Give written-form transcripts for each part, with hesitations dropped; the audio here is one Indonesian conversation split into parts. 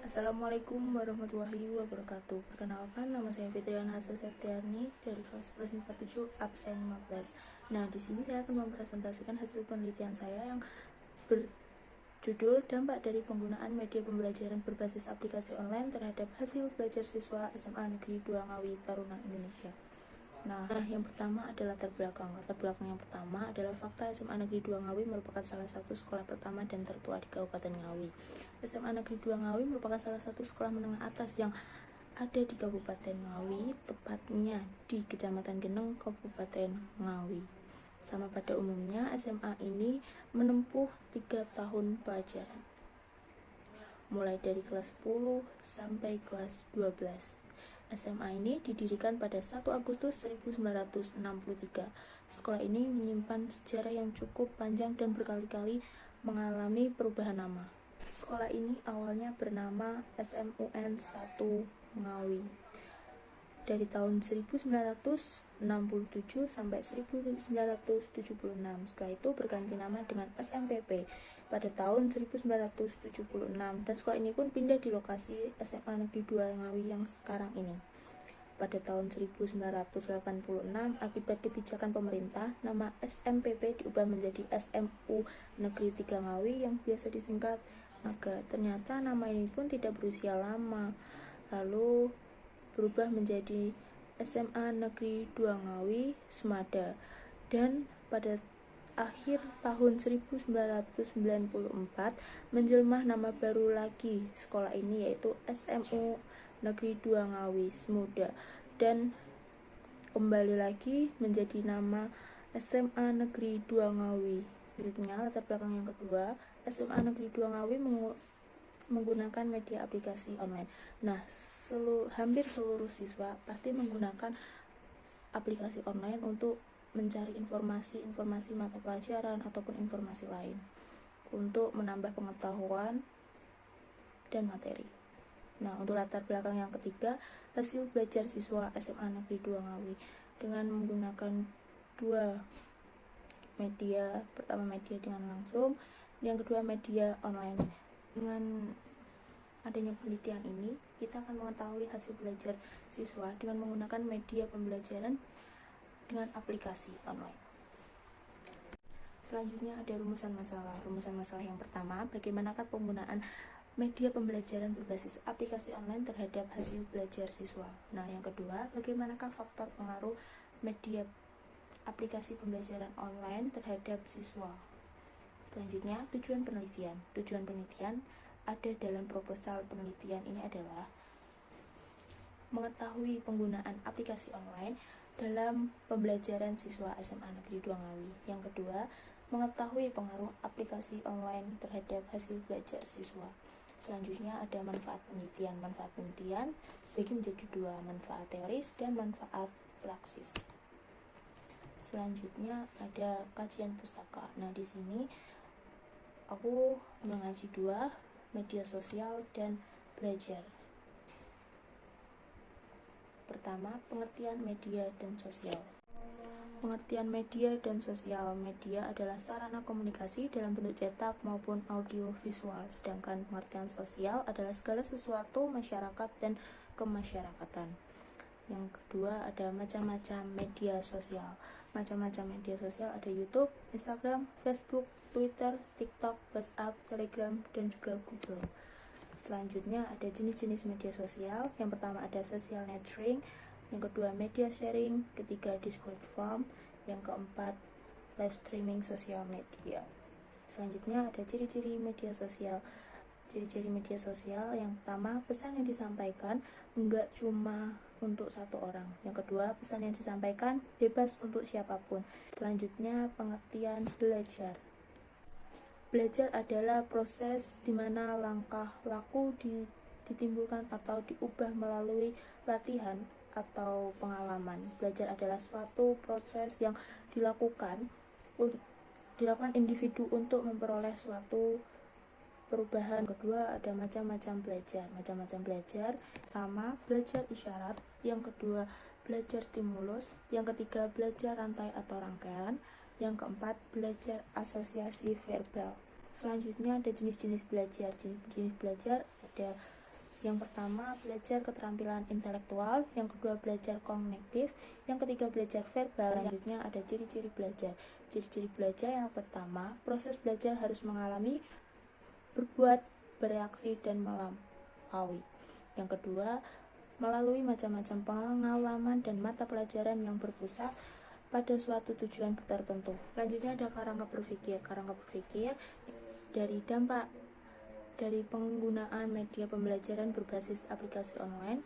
Assalamualaikum warahmatullahi wabarakatuh. Perkenalkan, nama saya Fitriana Hassan Septiani dari kelas 47 absen 15. Nah, di sini saya akan mempresentasikan hasil penelitian saya yang berjudul dampak dari penggunaan media pembelajaran berbasis aplikasi online terhadap hasil belajar siswa SMA Negeri 2 Ngawi Taruna Indonesia. Nah, yang pertama adalah latar belakang. Latar belakang yang pertama adalah fakta SMA Negeri 2 Ngawi merupakan salah satu sekolah pertama dan tertua di Kabupaten Ngawi. SMA Negeri 2 Ngawi merupakan salah satu sekolah menengah atas yang ada di Kabupaten Ngawi, tepatnya di Kecamatan Geneng, Kabupaten Ngawi. Sama pada umumnya, SMA ini menempuh 3 tahun pelajaran, mulai dari kelas 10 sampai kelas 12. SMA ini didirikan pada 1 Agustus 1963. Sekolah ini menyimpan sejarah yang cukup panjang dan berkali-kali mengalami perubahan nama. Sekolah ini awalnya bernama SMUN 1 Ngawi. Dari tahun 1967 sampai 1976. Setelah itu berganti nama dengan SMPP pada tahun 1976, dan sekolah ini pun pindah di lokasi SMA Negeri 2 Ngawi yang sekarang ini. Pada tahun 1986, akibat kebijakan pemerintah, nama SMPP diubah menjadi SMU Negeri 3 Ngawi yang biasa disingkat NAGA. Ternyata nama ini pun tidak berusia lama, lalu berubah menjadi SMA Negeri 2 Ngawi Semada, dan pada akhir tahun 1994 menjelma nama baru lagi sekolah ini, yaitu SMU Negeri 2 Ngawi Semuda, dan kembali lagi menjadi nama SMA Negeri 2 Ngawi. Berikutnya, latar belakang yang kedua, SMA Negeri 2 Ngawi menggunakan media aplikasi online. Nah, hampir seluruh siswa pasti menggunakan aplikasi online untuk mencari informasi mata pelajaran ataupun informasi lain untuk menambah pengetahuan dan materi. Nah, untuk latar belakang yang ketiga, hasil belajar siswa SMA Negeri 2 Ngawi dengan menggunakan dua media. Pertama, media dengan langsung, yang kedua media online. Dengan adanya penelitian ini, kita akan mengetahui hasil belajar siswa dengan menggunakan media pembelajaran dengan aplikasi online. Selanjutnya ada rumusan masalah. Rumusan masalah yang pertama, bagaimanakah penggunaan media pembelajaran berbasis aplikasi online terhadap hasil belajar siswa. Nah, yang kedua, bagaimanakah faktor pengaruh media aplikasi pembelajaran online terhadap siswa. Selanjutnya, tujuan penelitian. Tujuan penelitian ada dalam proposal penelitian ini adalah mengetahui penggunaan aplikasi online dalam pembelajaran siswa SMA Negeri 2 Ngawi. Yang kedua, mengetahui pengaruh aplikasi online terhadap hasil belajar siswa. Selanjutnya ada manfaat penelitian. Manfaat penelitian dibagi menjadi dua, manfaat teoris dan manfaat praksis. Selanjutnya ada kajian pustaka. Nah, di sini aku mengaji dua, media sosial dan belajar. Pertama, pengertian media dan sosial. Pengertian media dan sosial. Media adalah sarana komunikasi dalam bentuk cetak maupun audio visual, sedangkan pengertian sosial adalah segala sesuatu masyarakat dan kemasyarakatan. Yang kedua ada macam-macam media sosial. Macam-macam media sosial ada YouTube, Instagram, Facebook, Twitter, TikTok, WhatsApp, Telegram, dan juga Google. Selanjutnya ada jenis-jenis media sosial. Yang pertama ada social networking, yang kedua media sharing, ketiga Discord forum, yang keempat live streaming sosial media. Selanjutnya ada ciri-ciri media sosial. Ciri-ciri media sosial yang pertama, pesan yang disampaikan enggak cuma untuk satu orang. Yang kedua, pesan yang disampaikan bebas untuk siapapun. Selanjutnya, pengertian belajar. Belajar adalah proses di mana langkah laku ditimbulkan atau diubah melalui latihan atau pengalaman. Belajar adalah suatu proses yang dilakukan individu untuk memperoleh suatu perubahan. Kedua ada macam-macam belajar. Macam-macam belajar, pertama belajar isyarat, yang kedua belajar stimulus, yang ketiga belajar rantai atau rangkaian, yang keempat belajar asosiasi verbal. Selanjutnya ada jenis-jenis belajar. Jenis belajar ada Yang pertama, belajar keterampilan intelektual. Yang kedua, belajar kognitif. Yang ketiga, belajar verbal. Selanjutnya ada ciri-ciri belajar. Ciri-ciri belajar yang pertama, proses belajar harus mengalami, berbuat, bereaksi, dan melampaui. Yang kedua, melalui macam-macam pengalaman dan mata pelajaran yang berpusat pada suatu tujuan tertentu. Selanjutnya ada kerangka berpikir. Kerangka berpikir dari dampak dari penggunaan media pembelajaran berbasis aplikasi online.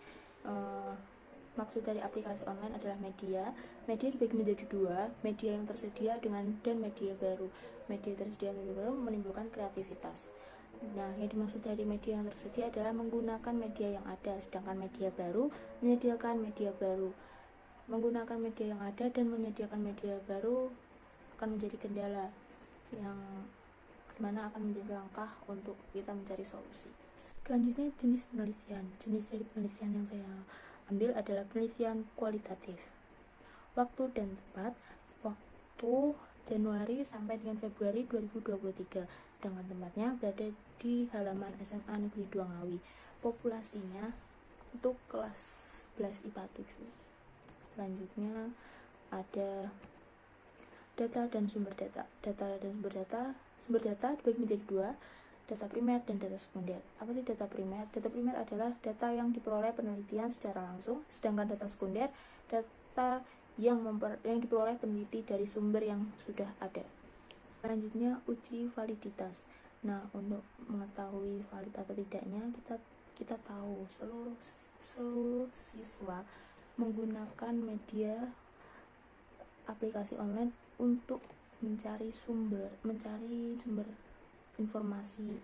Maksud dari aplikasi online adalah media. Media dibagi menjadi dua, media yang tersedia dan media baru. Media tersedia dan media baru menimbulkan kreativitas. Nah, yang dimaksud dari media yang tersedia adalah menggunakan media yang ada, sedangkan media baru menyediakan media baru. Menggunakan media yang ada dan menyediakan media baru akan menjadi kendala yang dimana akan menjadi langkah untuk kita mencari solusi. Selanjutnya, jenis penelitian. Jenis dari penelitian yang saya ambil adalah penelitian kualitatif. Waktu dan tempat, waktu Januari sampai dengan Februari 2023, dengan tempatnya berada di halaman SMA Negeri 2 Ngawi. Populasinya untuk kelas 11 IPA 7. Selanjutnya ada data dan sumber data. Sumber data dibagi menjadi dua, data primer dan data sekunder. Apa sih data primer? Data primer adalah data yang diperoleh penelitian secara langsung, sedangkan data sekunder data yang diperoleh peneliti dari sumber yang sudah ada. Selanjutnya, uji validitas. Nah, untuk mengetahui valid atau tidaknya, kita tahu seluruh siswa menggunakan media aplikasi online untuk mencari sumber informasi.